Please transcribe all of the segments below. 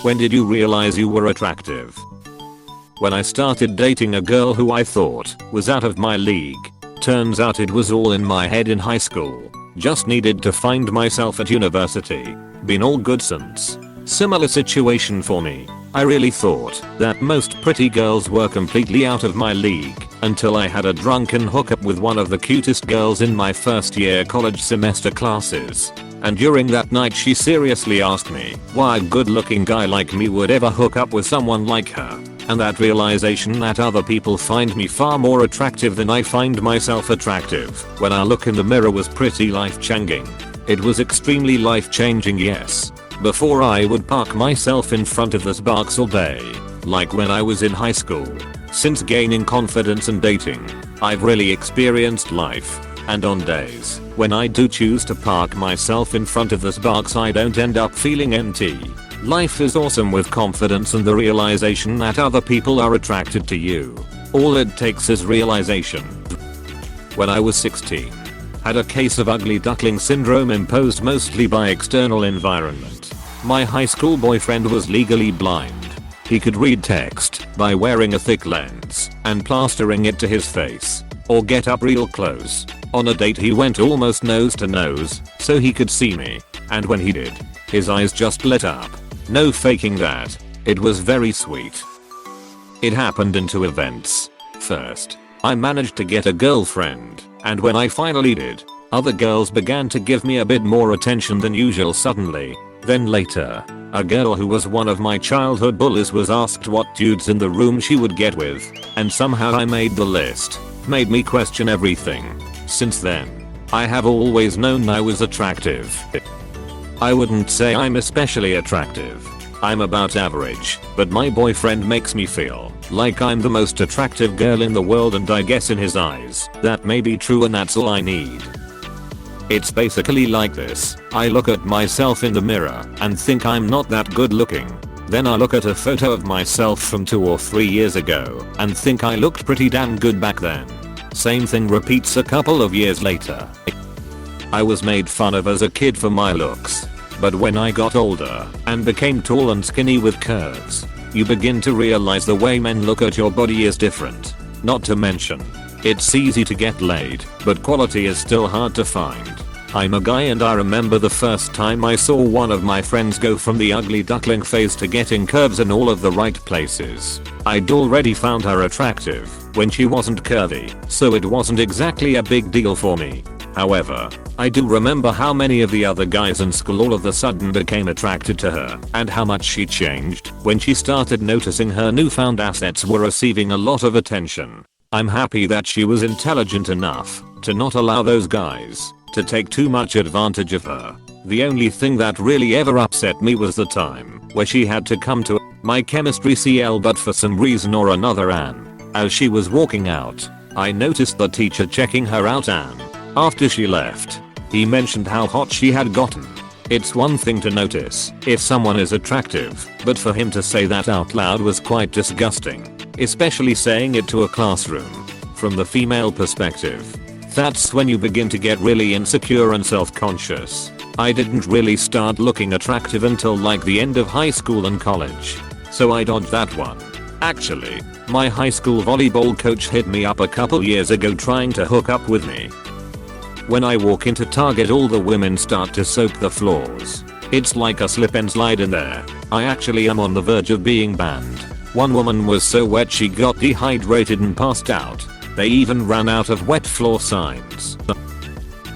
When did you realize you were attractive? When I started dating a girl who I thought was out of my league. Turns out it was all in my head in high school. Just needed to find myself at university. Been all good since. Similar situation for me. I really thought that most pretty girls were completely out of my league until I had a drunken hookup with one of the cutest girls in my first year college semester classes. And during that night she seriously asked me why a good looking guy like me would ever hook up with someone like her. And that realization that other people find me far more attractive than I find myself attractive when I look in the mirror was pretty life-changing. It was extremely life-changing, yes. Before I would park myself in front of the Starbucks all day, like when I was in high school. Since gaining confidence and dating, I've really experienced life. And on days when I do choose to park myself in front of the Starbucks I don't end up feeling empty. Life is awesome with confidence and the realization that other people are attracted to you. All it takes is realization. When I was 16, had a case of ugly duckling syndrome imposed mostly by external environment. My high school boyfriend was legally blind. He could read text by wearing a thick lens and plastering it to his face, or get up real close. On a date he went almost nose to nose so he could see me, and when he did, his eyes just lit up. No faking that. It was very sweet. It happened in 2 events. First, I managed to get a girlfriend, and when I finally did, other girls began to give me a bit more attention than usual suddenly. Then later, a girl who was one of my childhood bullies was asked what dudes in the room she would get with, and somehow I made the list. Made me question everything. Since then, I have always known I was attractive. I wouldn't say I'm especially attractive. I'm about average, but my boyfriend makes me feel like I'm the most attractive girl in the world, and I guess in his eyes, that may be true and that's all I need. It's basically like this. I look at myself in the mirror and think I'm not that good looking. Then I look at a photo of myself from 2 or 3 years ago and think I looked pretty damn good back then. Same thing repeats a couple of years later. I was made fun of as a kid for my looks. But when I got older and became tall and skinny with curves, you begin to realize the way men look at your body is different. Not to mention, it's easy to get laid, but quality is still hard to find. I'm a guy and I remember the first time I saw one of my friends go from the ugly duckling phase to getting curves in all of the right places. I'd already found her attractive when she wasn't curvy, so it wasn't exactly a big deal for me. However, I do remember how many of the other guys in school all of a sudden became attracted to her, and how much she changed when she started noticing her newfound assets were receiving a lot of attention. I'm happy that she was intelligent enough to not allow those guys to take too much advantage of her. The only thing that really ever upset me was the time where she had to come to my chemistry CL, but for some reason or another, as she was walking out, I noticed the teacher checking her out, and after she left, he mentioned how hot she had gotten. It's one thing to notice if someone is attractive, but for him to say that out loud was quite disgusting. Especially saying it to a classroom. From the female perspective, that's when you begin to get really insecure and self-conscious. I didn't really start looking attractive until like the end of high school and college, so I dodged that one. Actually, my high school volleyball coach hit me up a couple years ago trying to hook up with me. When I walk into Target, all the women start to soak the floors. It's like a slip and slide in there. I actually am on the verge of being banned. One woman was so wet she got dehydrated and passed out. They even ran out of wet floor signs.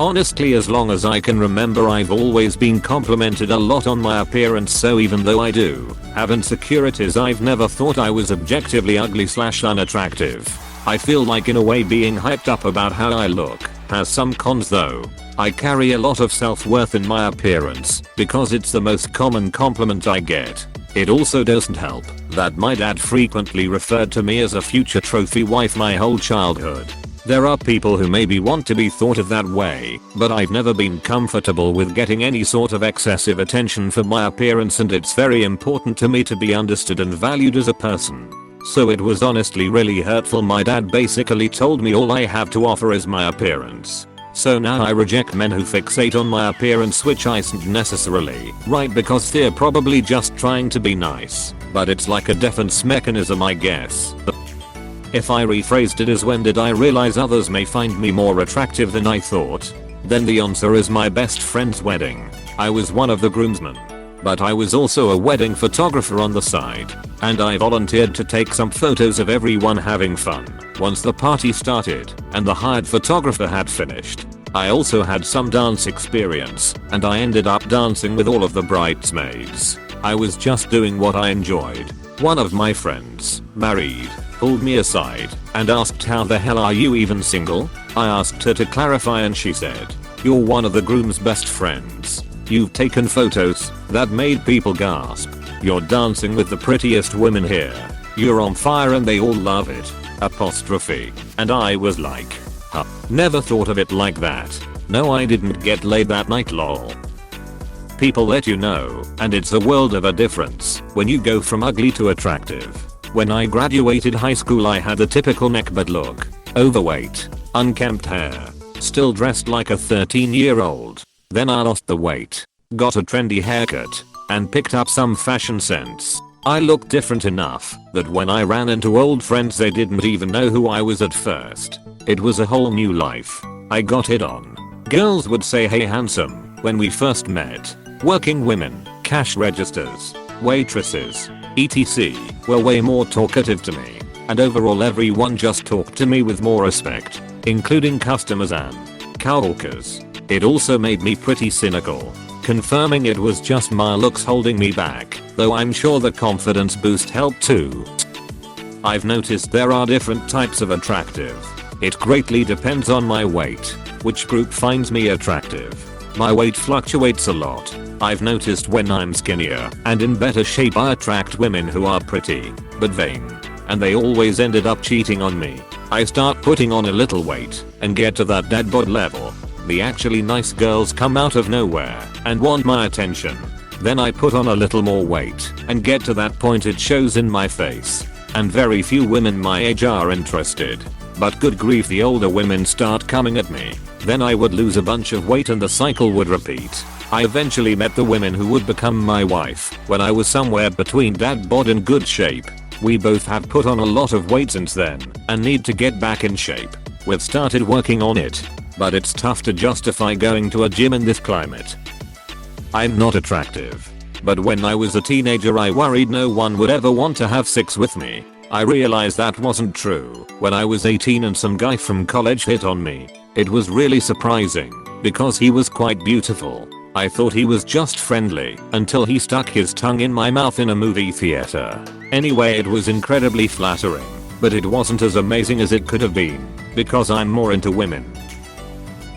Honestly, as long as I can remember, I've always been complimented a lot on my appearance, so even though I do have insecurities, I've never thought I was objectively ugly / unattractive. I feel like in a way being hyped up about how I look has some cons though. I carry a lot of self-worth in my appearance because it's the most common compliment I get. It also doesn't help that my dad frequently referred to me as a future trophy wife my whole childhood. There are people who maybe want to be thought of that way, but I've never been comfortable with getting any sort of excessive attention for my appearance, and it's very important to me to be understood and valued as a person. So it was honestly really hurtful. My dad basically told me all I have to offer is my appearance. So now I reject men who fixate on my appearance, which isn't necessarily right because they're probably just trying to be nice, but it's like a defense mechanism, I guess. If I rephrased it as when did I realize others may find me more attractive than I thought, then the answer is my best friend's wedding. I was one of the groomsmen, but I was also a wedding photographer on the side, and I volunteered to take some photos of everyone having fun. Once the party started and the hired photographer had finished, I also had some dance experience, and I ended up dancing with all of the bridesmaids. I was just doing what I enjoyed. One of my friends, married, pulled me aside and asked, how the hell are you even single? I asked her to clarify and she said, you're one of the groom's best friends. You've taken photos that made people gasp. You're dancing with the prettiest women here. You're on fire and they all love it. Apostrophe. And I was like, huh, never thought of it like that. No, I didn't get laid that night, lol. People let you know, and it's a world of a difference when you go from ugly to attractive. When I graduated high school I had the typical neckbeard look. Overweight, unkempt hair, still dressed like a 13-year-old. Then I lost the weight, got a trendy haircut, and picked up some fashion sense. I looked different enough that when I ran into old friends they didn't even know who I was at first. It was a whole new life. I got hit on. Girls would say hey handsome when we first met. Working women, cash registers, waitresses, etc. were way more talkative to me, and overall everyone just talked to me with more respect, including customers and coworkers. It also made me pretty cynical, confirming it was just my looks holding me back, though I'm sure the confidence boost helped too. I've noticed there are different types of attractive. It greatly depends on my weight, which group finds me attractive. My weight fluctuates a lot. I've noticed when I'm skinnier and in better shape I attract women who are pretty, but vain, and they always ended up cheating on me. I start putting on a little weight and get to that dead bod level. The actually nice girls come out of nowhere and want my attention. Then I put on a little more weight and get to that point, it shows in my face, and very few women my age are interested. But good grief, the older women start coming at me. Then I would lose a bunch of weight and the cycle would repeat. I eventually met the women who would become my wife when I was somewhere between dad bod and good shape. We both have put on a lot of weight since then and need to get back in shape. We've started working on it, but it's tough to justify going to a gym in this climate. I'm not attractive, but when I was a teenager I worried no one would ever want to have sex with me. I realized that wasn't true when I was 18 and some guy from college hit on me. It was really surprising because he was quite beautiful. I thought he was just friendly until he stuck his tongue in my mouth in a movie theater. Anyway, it was incredibly flattering, but it wasn't as amazing as it could have been because I'm more into women.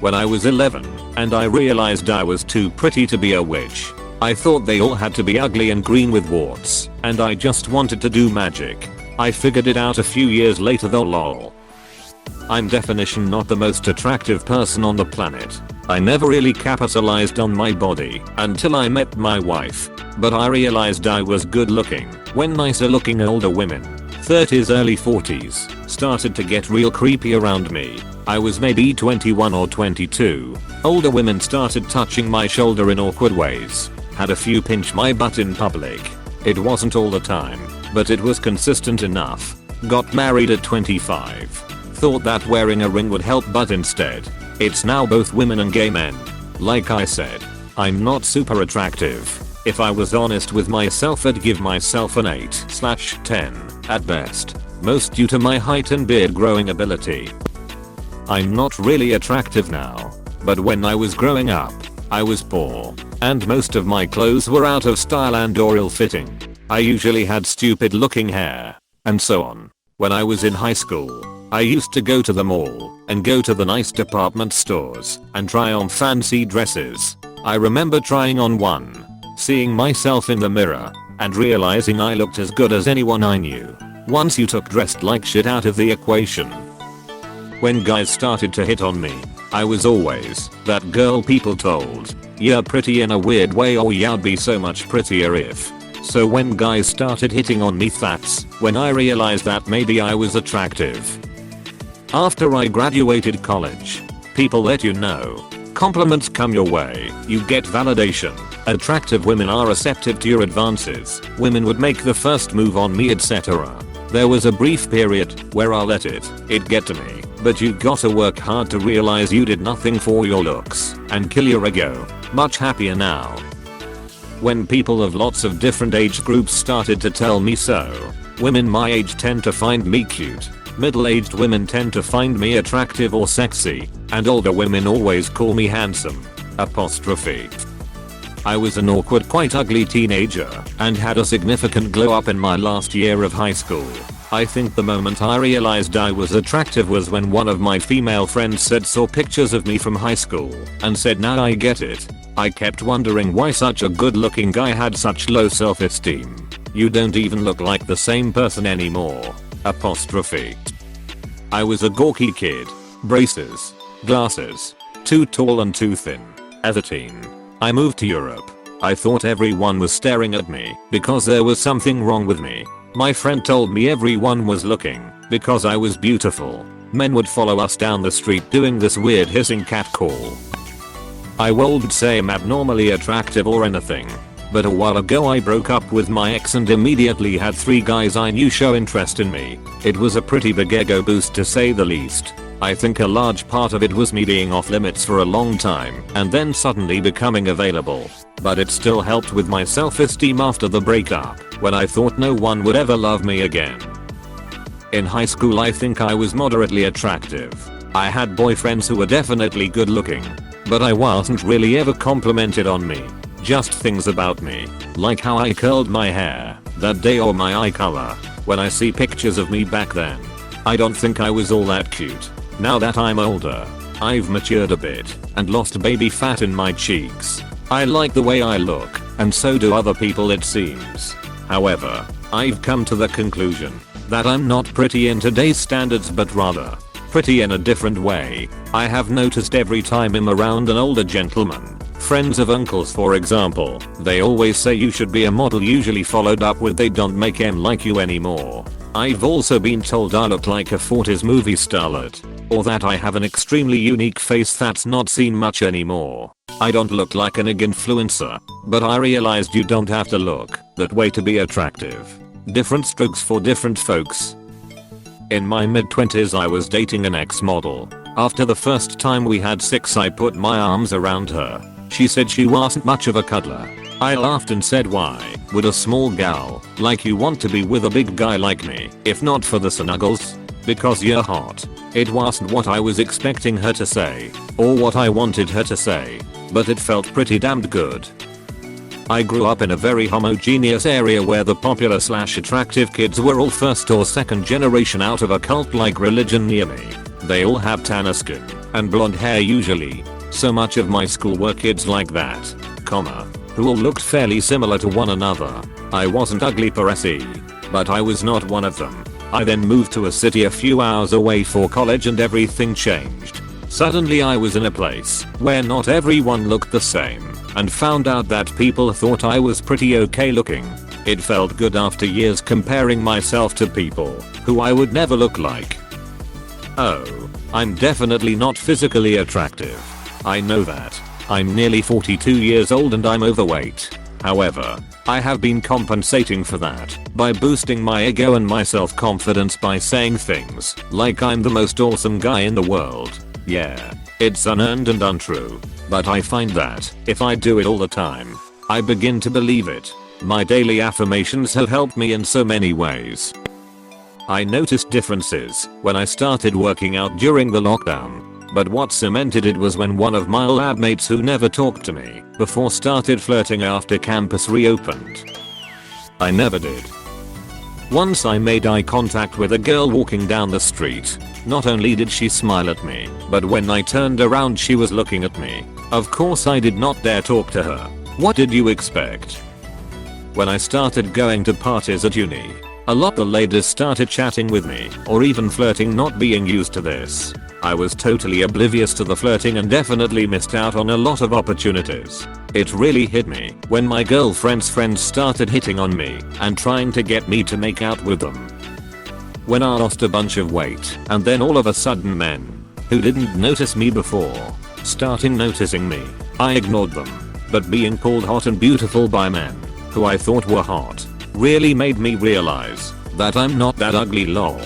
When I was 11 and I realized I was too pretty to be a witch, I thought they all had to be ugly and green with warts, and I just wanted to do magic. I figured it out a few years later though, lol. I'm definition not the most attractive person on the planet. I never really capitalized on my body until I met my wife, but I realized I was good looking when nicer looking older women, 30s early 40s, started to get real creepy around me. I was maybe 21 or 22. Older women started touching my shoulder in awkward ways, had a few pinch my butt in public. It wasn't all the time, but it was consistent enough. Got married at 25. Thought that wearing a ring would help, but instead, it's now both women and gay men. Like I said, I'm not super attractive. If I was honest with myself I'd give myself an 8/10 at best, most due to my height and beard growing ability. I'm not really attractive now, but when I was growing up, I was poor, and most of my clothes were out of style and or ill-fitting. I usually had stupid looking hair, and so on. When I was in high school, I used to go to the mall and go to the nice department stores and try on fancy dresses. I remember trying on one, seeing myself in the mirror, and realizing I looked as good as anyone I knew. Once you took dressed like shit out of the equation. When guys started to hit on me, I was always that girl people told, "You're pretty in a weird way," or "You'd be so much prettier if." So when guys started hitting on me, that's when I realized that maybe I was attractive. After I graduated college, people let you know. Compliments come your way, you get validation. Attractive women are receptive to your advances. Women would make the first move on me, etc. There was a brief period where I let it get to me, but you gotta work hard to realize you did nothing for your looks and kill your ego. Much happier now. When people of lots of different age groups started to tell me so. Women my age tend to find me cute. Middle-aged women tend to find me attractive or sexy, and older women always call me handsome. Apostrophe. I was an awkward, quite ugly teenager and had a significant glow up in my last year of high school. I think the moment I realized I was attractive was when one of my female friends saw pictures of me from high school and said, now I get it. I kept wondering why such a good looking guy had such low self-esteem. You don't even look like the same person anymore. Apostrophe. I was a gawky kid. Braces. Glasses. Too tall and too thin. As a teen, I moved to Europe. I thought everyone was staring at me because there was something wrong with me. My friend told me everyone was looking because I was beautiful. Men would follow us down the street doing this weird hissing cat call. I wouldn't say I'm abnormally attractive or anything. But a while ago I broke up with my ex and immediately had 3 guys I knew show interest in me. It was a pretty big ego boost to say the least. I think a large part of it was me being off limits for a long time and then suddenly becoming available. But it still helped with my self-esteem after the breakup, when I thought no one would ever love me again. In high school I think I was moderately attractive. I had boyfriends who were definitely good looking, but I wasn't really ever complimented on me. Just things about me, like how I curled my hair that day or my eye color. When I see pictures of me back then, I don't think I was all that cute. Now that I'm older, I've matured a bit and lost baby fat in my cheeks. I like the way I look, and so do other people it seems. However, I've come to the conclusion that I'm not pretty in today's standards but rather pretty in a different way. I have noticed every time I'm around an older gentleman, friends of uncles for example, they always say you should be a model, usually followed up with they don't make em like you anymore. I've also been told I look like a 40s movie starlet, or that I have an extremely unique face that's not seen much anymore. I don't look like an IG influencer, but I realized you don't have to look that way to be attractive. Different strokes for different folks. In my mid-20s I was dating an ex-model. After the first time we had sex I put my arms around her. She said she wasn't much of a cuddler. I laughed and said, why would a small gal like you want to be with a big guy like me if not for the snuggles? Because you're hot. It wasn't what I was expecting her to say or what I wanted her to say, but it felt pretty damned good. I grew up in a very homogeneous area where the popular / attractive kids were all first or second generation out of a cult-like religion near me. They all have tanner skin and blonde hair usually. So much of my school were kids like that, who all looked fairly similar to one another. I wasn't ugly per se, but I was not one of them. I then moved to a city a few hours away for college and everything changed. Suddenly I was in a place where not everyone looked the same and found out that people thought I was pretty okay looking. It felt good after years comparing myself to people who I would never look like. Oh, I'm definitely not physically attractive. I know that. I'm nearly 42 years old and I'm overweight. However, I have been compensating for that by boosting my ego and my self-confidence by saying things like I'm the most awesome guy in the world. Yeah, it's unearned and untrue, but I find that if I do it all the time, I begin to believe it. My daily affirmations have helped me in so many ways. I noticed differences when I started working out during the lockdown. But what cemented it was when one of my lab mates who never talked to me before started flirting after campus reopened. I never did. Once I made eye contact with a girl walking down the street. Not only did she smile at me, but when I turned around she was looking at me. Of course I did not dare talk to her. What did you expect? When I started going to parties at uni, a lot of ladies started chatting with me or even flirting, not being used to this. I was totally oblivious to the flirting and definitely missed out on a lot of opportunities. It really hit me when my girlfriend's friends started hitting on me and trying to get me to make out with them. When I lost a bunch of weight and then all of a sudden men who didn't notice me before starting noticing me. I ignored them. But being called hot and beautiful by men who I thought were hot really made me realize that I'm not that ugly lol.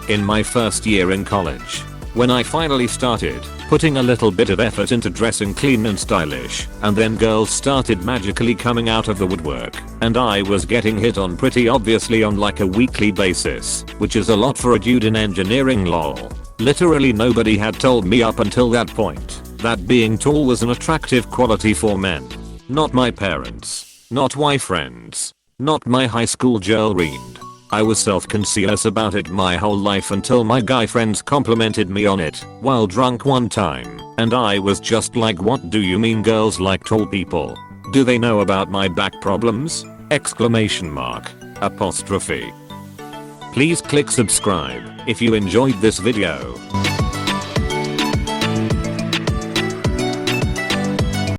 In my first year in college, when I finally started putting a little bit of effort into dressing clean and stylish, and then girls started magically coming out of the woodwork, and I was getting hit on pretty obviously on like a weekly basis, which is a lot for a dude in engineering lol. Literally nobody had told me up until that point that being tall was an attractive quality for men. Not my parents, not my friends, not my high school girlfriend. I was self-conscious about it my whole life until my guy friends complimented me on it while drunk one time, and I was just like, what do you mean girls like tall people? Do they know about my back problems? Exclamation mark. Apostrophe. Please click subscribe if you enjoyed this video.